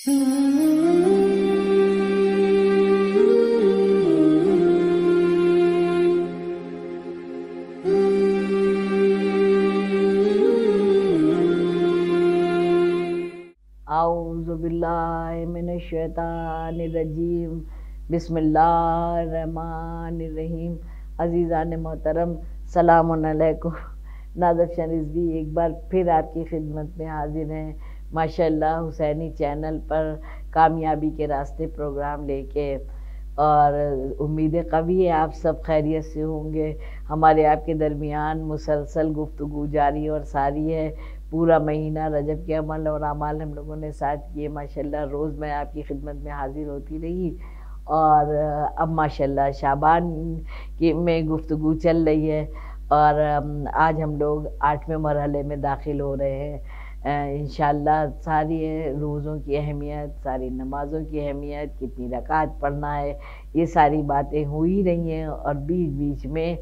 اعوذ باللہ من الشیطان الرجیم، بسم اللہ الرحمن الرحیم۔ عزیزان محترم، سلام علیکم۔ نازف شریف بھی ایک بار پھر آپ کی خدمت میں حاضر ہیں، ماشاءاللہ حسینی چینل پر کامیابی کے راستے پروگرام لے کے، اور امید قوی ہے آپ سب خیریت سے ہوں گے۔ ہمارے آپ کے درمیان مسلسل گفتگو جاری اور ساری ہے۔ پورا مہینہ رجب کے عمل اور اعمال ہم لوگوں نے ساتھ کیے، ماشاءاللہ روز میں آپ کی خدمت میں حاضر ہوتی رہی، اور اب ماشاءاللہ شعبان میں گفتگو چل رہی ہے، اور آج ہم لوگ 8ویں مرحلے میں داخل ہو رہے ہیں۔ انشاءاللہ ساری روزوں کی اہمیت، ساری نمازوں کی اہمیت، کتنی رکعت پڑھنا ہے، یہ ساری باتیں ہو ہی رہی ہیں، اور بیچ بیچ میں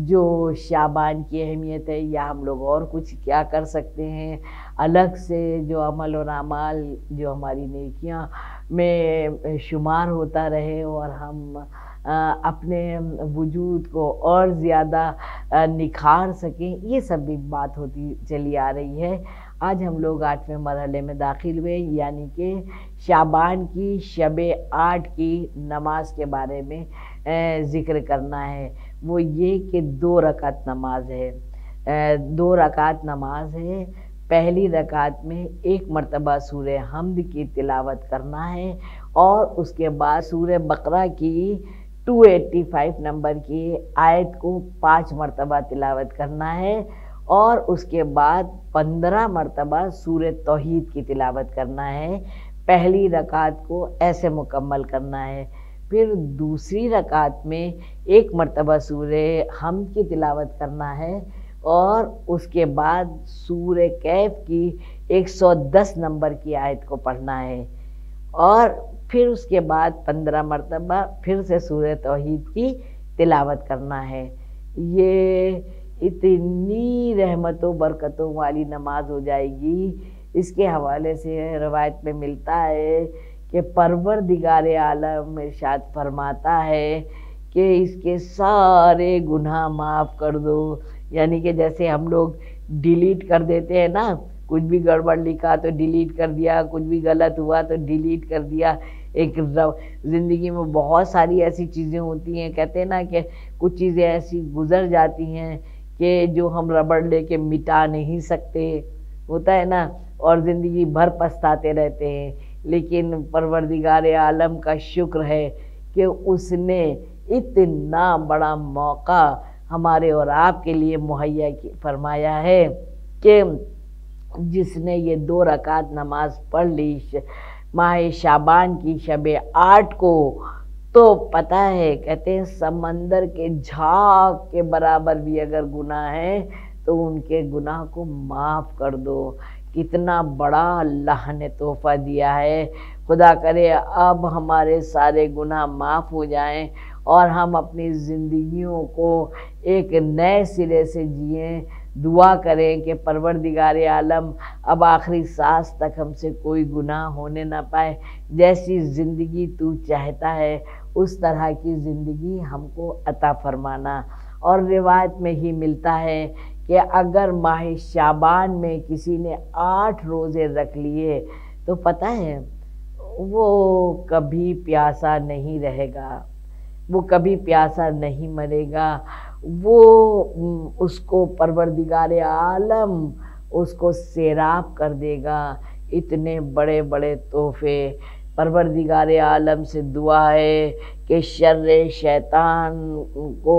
جو شعبان کی اہمیت ہے یا ہم لوگ اور کچھ کیا کر سکتے ہیں الگ سے، جو عمل اور اعمال جو ہماری نیکیاں میں شمار ہوتا رہے، اور ہم اپنے وجود کو اور زیادہ نکھار سکیں، یہ سب بھی بات ہوتی چلی آ رہی ہے۔ آج ہم لوگ 8ویں مرحلے میں داخل ہوئے، یعنی کہ شعبان کی شب 8 کی نماز کے بارے میں ذکر کرنا ہے۔ وہ یہ کہ 2 رکعت نماز ہے، 2 رکعت نماز ہے۔ پہلی رکعت میں 1 مرتبہ سورہ حمد کی تلاوت کرنا ہے، اور اس کے بعد سورہ بقرہ کی 285 نمبر کی آیت کو 5 مرتبہ تلاوت کرنا ہے، اور اس کے بعد 15 مرتبہ سورہ توحید کی تلاوت کرنا ہے۔ پہلی رکعت کو ایسے مکمل کرنا ہے۔ پھر دوسری رکعت میں 1 مرتبہ سورہ حمد کی تلاوت کرنا ہے، اور اس کے بعد سورہ کہف کی 110 نمبر کی آیت کو پڑھنا ہے، اور پھر اس کے بعد 15 مرتبہ پھر سے سورہ توحید کی تلاوت کرنا ہے۔ یہ اتنی رحمتوں برکتوں والی نماز ہو جائے گی۔ اس کے حوالے سے روایت میں ملتا ہے کہ پروردگار عالم ارشاد فرماتا ہے کہ اس کے سارے گناہ معاف کر دو، یعنی کہ جیسے ہم لوگ ڈیلیٹ کر دیتے ہیں نا، کچھ بھی گڑبڑ لکھا تو ڈیلیٹ کر دیا، کچھ بھی غلط ہوا تو ڈیلیٹ کر دیا۔ ایک زندگی میں بہت ساری ایسی چیزیں ہوتی ہیں، کہتے ہیں نا کہ کچھ چیزیں ایسی گزر جاتی ہیں کہ جو ہم ربڑ لے کے مٹا نہیں سکتے، ہوتا ہے نا، اور زندگی بھر پچھتاتے رہتے ہیں۔ لیکن پروردگار عالم کا شکر ہے کہ اس نے اتنا بڑا موقع ہمارے اور آپ کے لیے مہیا فرمایا ہے کہ جس نے یہ 2 رکعت نماز پڑھ لی ماہ شعبان کی شب 8 کو، تو پتہ ہے کہتے ہیں سمندر کے جھاگ کے برابر بھی اگر گناہ ہے تو ان کے گناہ کو معاف کر دو۔ کتنا بڑا اللہ نے تحفہ دیا ہے۔ خدا کرے اب ہمارے سارے گناہ معاف ہو جائیں، اور ہم اپنی زندگیوں کو ایک نئے سرے سے جئیں۔ دعا کریں کہ پروردگار عالم اب آخری سانس تک ہم سے کوئی گناہ ہونے نہ پائے۔ جیسی زندگی تو چاہتا ہے اس طرح کی زندگی ہم کو عطا فرمانا۔ اور روایت میں ہی ملتا ہے کہ اگر ماہ شعبان میں کسی نے 8 روزے رکھ لیے تو پتہ ہے وہ کبھی پیاسا نہیں رہے گا، وہ کبھی پیاسا نہیں مرے گا۔ وہ اس کو پروردگار عالم اس کو سیراب کر دے گا۔ اتنے بڑے بڑے تحفے۔ پروردگار عالم سے دعا ہے کہ شر شیطان کو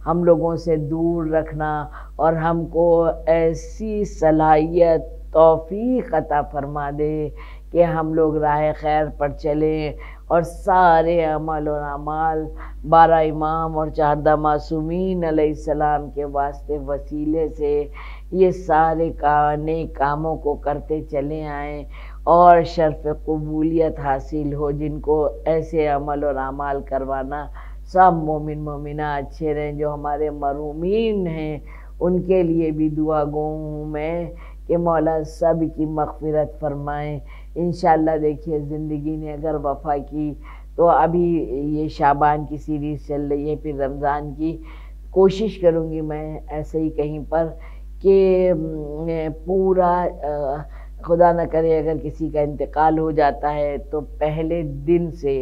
ہم لوگوں سے دور رکھنا، اور ہم کو ایسی صلاحیت توفیق عطا فرما دے کہ ہم لوگ راہ خیر پر چلیں، اور سارے عمل اور اعمال 12 امام اور 14 معصومین علیہ السلام کے واسطے وسیلے سے یہ سارے نیک کاموں کو کرتے چلے آئیں، اور شرف قبولیت حاصل ہو۔ جن کو ایسے عمل اور اعمال کروانا، سب مومن مومنہ اچھے رہیں۔ جو ہمارے مرحومین ہیں ان کے لیے بھی دعا گو ہوں میں کہ مولا سب کی مغفرت فرمائیں۔ انشاءاللہ دیکھیے زندگی نے اگر وفا کی تو ابھی یہ شعبان کی سیریز چل رہی ہے، پھر رمضان کی، کوشش کروں گی میں ایسے ہی کہیں پر کہ پورا خدا نہ کرے اگر کسی کا انتقال ہو جاتا ہے تو پہلے دن سے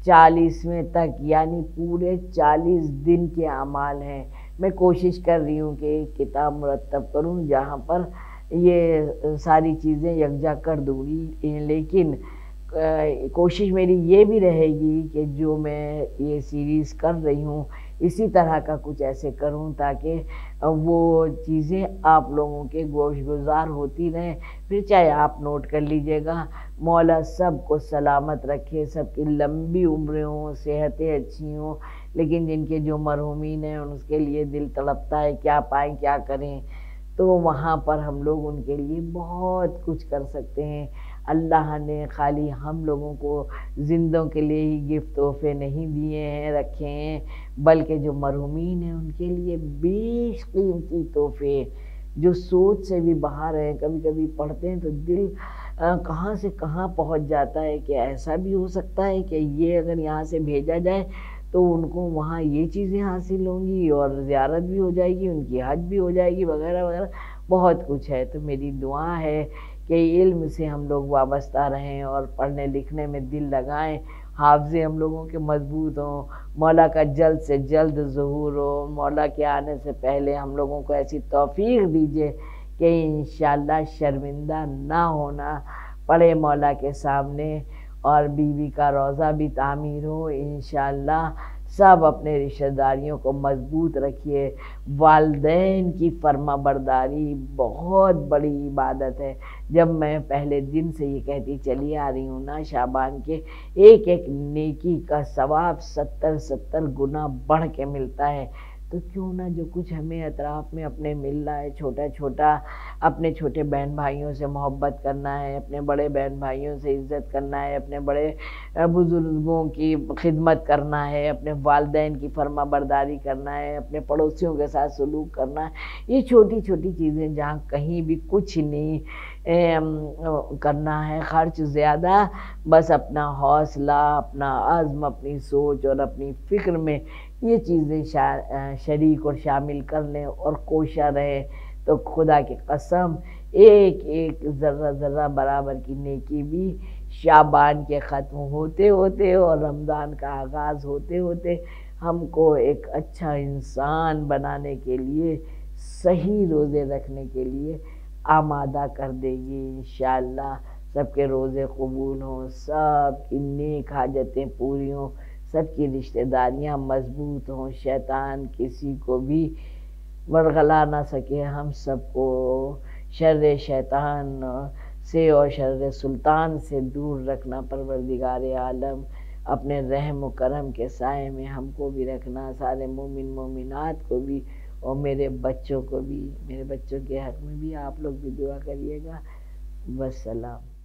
40ویں تک، یعنی پورے 40 دن کے اعمال ہیں، میں کوشش کر رہی ہوں کہ ایک کتاب مرتب کروں جہاں پر یہ ساری چیزیں یکجا کر دوں گی، لیکن کوشش میری یہ بھی رہے گی کہ جو میں یہ سیریز کر رہی ہوں اسی طرح کا کچھ ایسے کروں تاکہ وہ چیزیں آپ لوگوں کے گوش گزار ہوتی رہیں۔ پھر چاہے آپ نوٹ کر لیجئے گا۔ مولا سب کو سلامت رکھے، سب کی لمبی عمریں ہوں، صحتیں اچھی ہوں، لیکن جن کے جو مرحومین ہیں ان کے لیے دل تڑپتا ہے کیا پائیں کیا کریں، تو وہاں پر ہم لوگ ان کے لیے بہت کچھ کر سکتے ہیں۔ اللہ نے خالی ہم لوگوں کو زندوں کے لیے ہی گفٹ تحفے نہیں دیے ہیں رکھے ہیں، بلکہ جو مرحومین ہیں ان کے لیے بیش قیمتی تحفے جو سوچ سے بھی باہر ہیں۔ کبھی کبھی پڑھتے ہیں تو دل کہاں سے کہاں پہنچ جاتا ہے کہ ایسا بھی ہو سکتا ہے کہ یہ اگر یہاں سے بھیجا جائے تو ان کو وہاں یہ چیزیں حاصل ہوں گی اور زیارت بھی ہو جائے گی، ان کی حج بھی ہو جائے گی وغیرہ وغیرہ، بہت کچھ ہے۔ تو میری دعا ہے کہ علم سے ہم لوگ وابستہ رہیں اور پڑھنے لکھنے میں دل لگائیں، حافظے ہم لوگوں کے مضبوط ہوں، مولا کا جلد سے جلد ظہور ہو، مولا کے آنے سے پہلے ہم لوگوں کو ایسی توفیق دیجئے کہ انشاءاللہ شرمندہ نہ ہونا پڑے مولا کے سامنے، اور بیوی کا روضہ بھی تعمیر ہو انشاءاللہ۔ سب اپنے رشتہ داریوں کو مضبوط رکھیے۔ والدین کی فرما برداری بہت بڑی عبادت ہے۔ جب میں پہلے دن سے یہ کہتی چلی آ رہی ہوں نا، شعبان کے ایک ایک نیکی کا ثواب 70 گنا بڑھ کے ملتا ہے، تو کیوں نہ جو کچھ ہمیں اطراف میں اپنے مل رہا ہے چھوٹا چھوٹا، اپنے چھوٹے بہن بھائیوں سے محبت کرنا ہے، اپنے بڑے بہن بھائیوں سے عزت کرنا ہے، اپنے بڑے بزرگوں کی خدمت کرنا ہے، اپنے والدین کی فرما برداری کرنا ہے، اپنے پڑوسیوں کے ساتھ سلوک کرنا ہے۔ یہ چھوٹی چھوٹی چیزیں جہاں کہیں بھی کچھ نہیں کرنا ہے خرچ زیادہ، بس اپنا حوصلہ، اپنا عزم، اپنی سوچ اور اپنی فکر میں یہ چیزیں شریک اور شامل کر لیں اور کوشاں رہیں، تو خدا کی قسم ایک ایک ذرہ ذرہ برابر کی نیکی بھی شعبان کے ختم ہوتے ہوتے اور رمضان کا آغاز ہوتے ہوتے ہم کو ایک اچھا انسان بنانے کے لیے، صحیح روزے رکھنے کے لیے آمادہ کر دے گی انشاءاللہ۔ سب کے روزے قبول ہوں، سب کی نیک حاجتیں پوری ہوں، سب کی رشتہ داریاں مضبوط ہوں، شیطان کسی کو بھی ورغلا نہ سکے، ہم سب کو شر شیطان سے اور شر سلطان سے دور رکھنا پروردگار عالم، اپنے رحم و کرم کے سائے میں ہم کو بھی رکھنا، سارے مومن مومنات کو بھی، اور میرے بچوں کو بھی، میرے بچوں کے حق میں بھی آپ لوگ بھی دعا کریے گا۔ والسلام۔